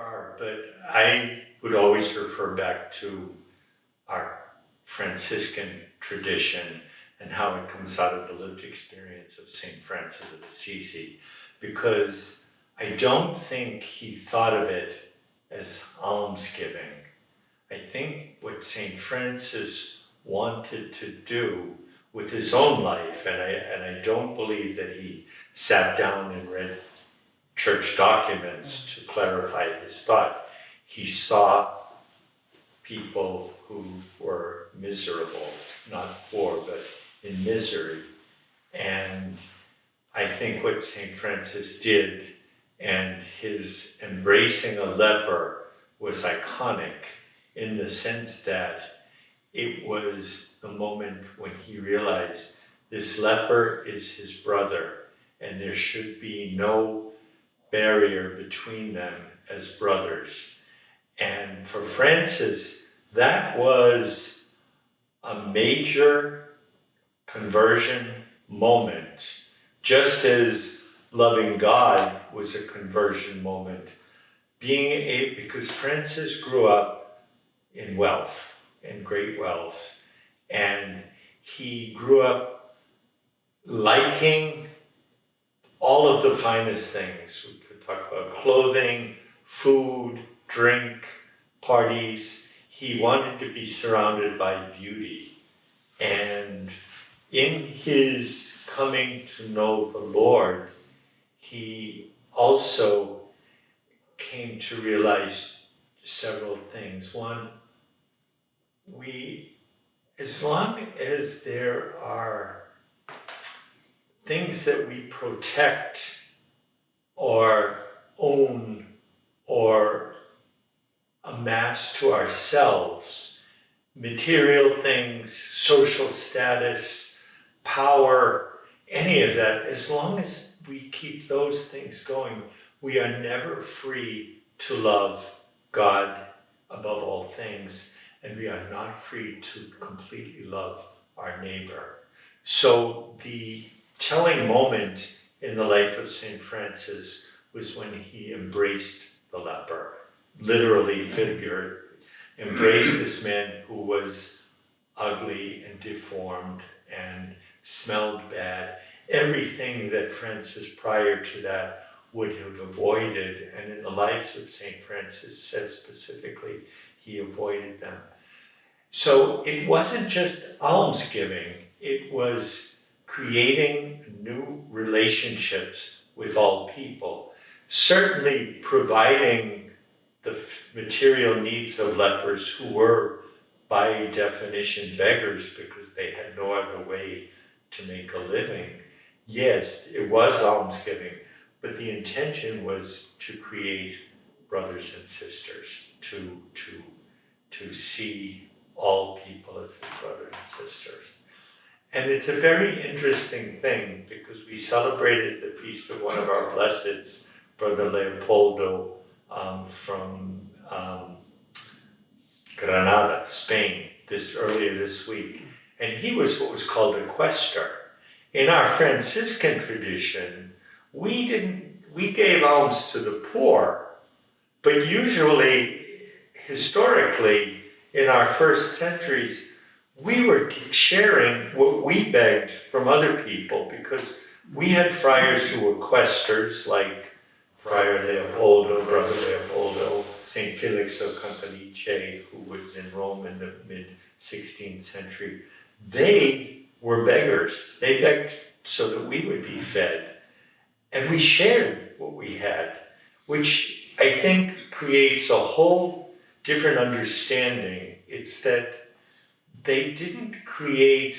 are, but I would always refer back to our Franciscan tradition and how it comes out of the lived experience of St. Francis of Assisi, because I don't think he thought of it as alms giving. I think what St. Francis wanted to do with his own life, and I don't believe that he sat down and read church documents to clarify his thought. He saw people who were miserable, not poor, but in misery. And I think what St. Francis did, and his embracing a leper, was iconic in the sense that it was the moment when he realized this leper is his brother, and there should be no barrier between them as brothers. And for Francis, that was a major conversion moment, just as loving God was a conversion moment. Because Francis grew up in wealth, in great wealth, and he grew up liking all of the finest things. We could talk about clothing, food, drink, parties. He wanted to be surrounded by beauty. And in his coming to know the Lord, he also came to realize several things. One, as long as there are things that we protect or own or amass to ourselves, material things, social status, power, any of that, as long as we keep those things going, we are never free to love God above all things, and we are not free to completely love our neighbor. So the telling moment in the life of St. Francis was when he embraced the leper, literally figured, embraced this man who was ugly and deformed and smelled bad, everything that Francis prior to that would have avoided, and in the lives of St. Francis says specifically, he avoided them. So it wasn't just almsgiving, it was creating new relationships with all people, certainly providing the material needs of lepers who were by definition beggars because they had no other way to make a living. Yes, it was almsgiving, but the intention was to create brothers and sisters, to see all people as his brothers and sisters. And it's a very interesting thing because we celebrated the feast of one of our blesseds, Brother Leopoldo, from Granada, Spain, earlier this week. And he was what was called a quaestor. In our Franciscan tradition, we gave alms to the poor, but usually, historically, in our first centuries, we were sharing what we begged from other people because we had friars who were quaestors, like Friar Leopoldo, Brother Leopoldo, St. Felix of Campanice, who was in Rome in the mid-16th century. They were beggars. They begged so that we would be fed. And we shared what we had, which I think creates a whole different understanding. It's that they didn't create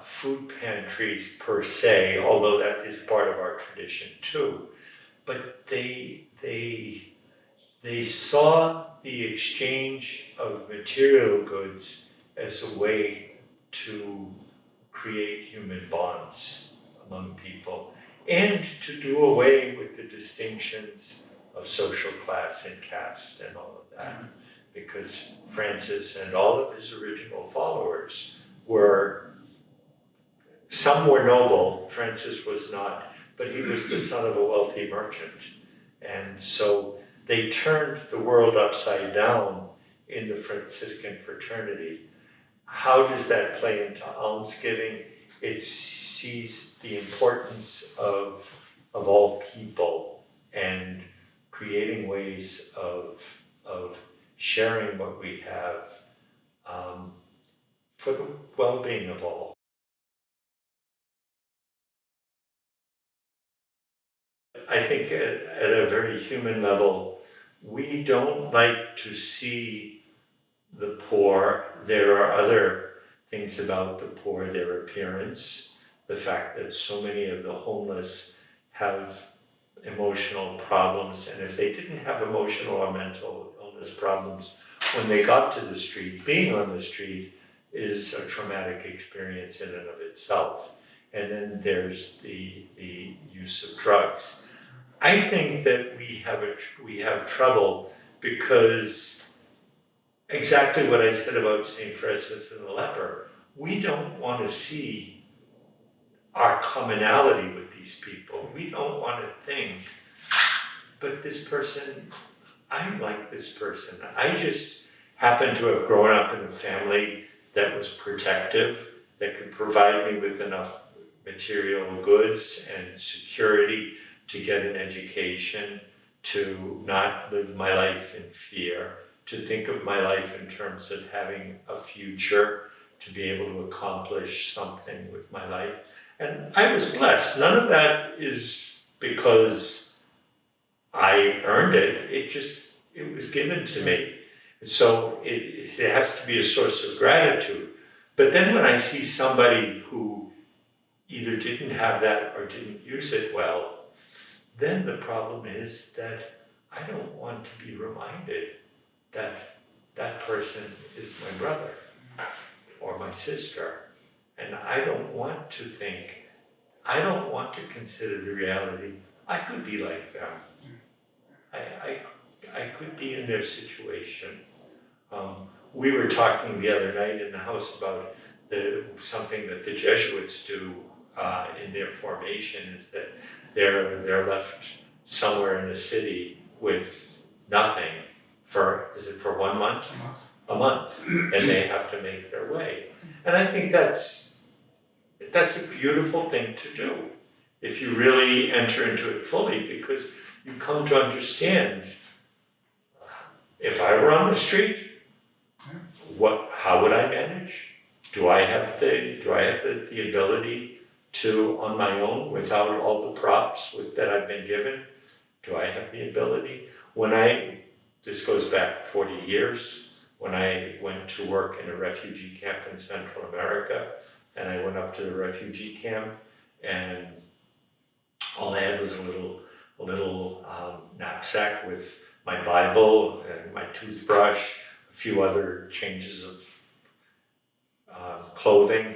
food pantries per se, although that is part of our tradition too. But they saw the exchange of material goods as a way to create human bonds among people and to do away with the distinctions of social class and caste and all of that. Because Francis and all of his original followers some were noble, Francis was not, but he was the son of a wealthy merchant. And so they turned the world upside down in the Franciscan fraternity. How does that play into alms giving? It sees the importance of all people and creating ways of sharing what we have for the well-being of all. I think at a very human level, we don't like to see the poor. There are other things about the poor, their appearance, the fact that so many of the homeless have emotional problems, and if they didn't have emotional or mental illness problems when they got to the street, being on the street is a traumatic experience in and of itself. And then there's the use of drugs. I think that we have trouble because exactly what I said about St. Francis and the leper, we don't want to see our commonality with these people. We don't want to think, but this person, I like this person. I just happen to have grown up in a family that was protective, that could provide me with enough material goods and security to get an education, to not live my life in fear, to think of my life in terms of having a future, to be able to accomplish something with my life. And I was blessed. None of that is because I earned it. It was given to me. So it has to be a source of gratitude. But then when I see somebody who either didn't have that or didn't use it well, then the problem is that I don't want to be reminded that that person is my brother or my sister. And I don't want to think, I don't want to consider the reality, I could be like them. I could be in their situation. We were talking the other night in the house about something that the Jesuits do in their formation is that they're left somewhere in the city with nothing for 1 month? A month, and they have to make their way. And I think that's a beautiful thing to do if you really enter into it fully, because you come to understand, if I were on the street, how would I manage? Do I have the ability to, on my own, without all the props that I've been given, do I have the ability? This goes back 40 years, when I went to work in a refugee camp in Central America, and I went up to the refugee camp, and all I had was a little knapsack with my Bible and my toothbrush, a few other changes of clothing,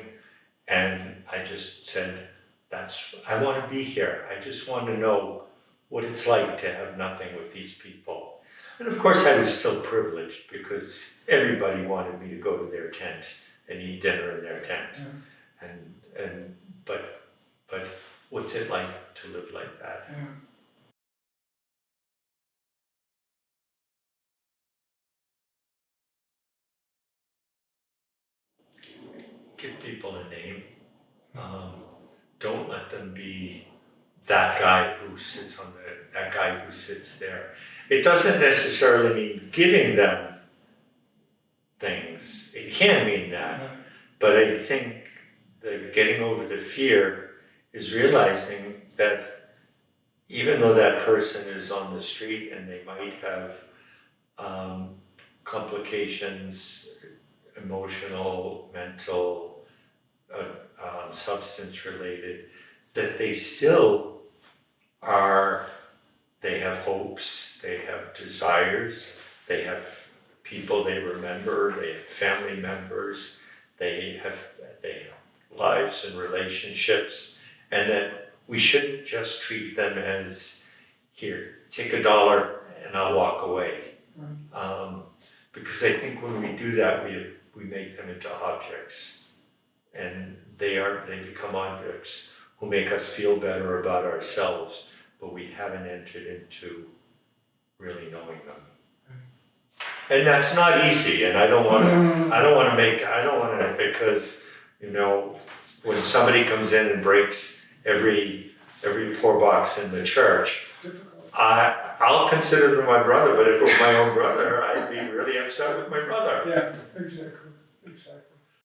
and I just said, I want to be here. I just want to know what it's like to have nothing with these people. And of course I was still privileged because everybody wanted me to go to their tent and eat dinner in their tent. But what's it like to live like that? Give people a name. Don't let them be that guy who sits there. It doesn't necessarily mean giving them things. It can mean that, but I think that getting over the fear is realizing that even though that person is on the street and they might have complications, emotional, mental, substance related, that they still they have hopes, they have desires, they have people they remember, they have family members, they have lives and relationships, and that we shouldn't just treat them as, here, take $1 and I'll walk away. Because I think when we do that, we make them into objects, and they become objects who make us feel better about ourselves, but we haven't entered into really knowing them. And that's not easy, and I don't want to, because, you know, when somebody comes in and breaks every poor box in the church, It's difficult. I'll consider them my brother, but if it was my own brother, I'd be really upset with my brother. Yeah, exactly.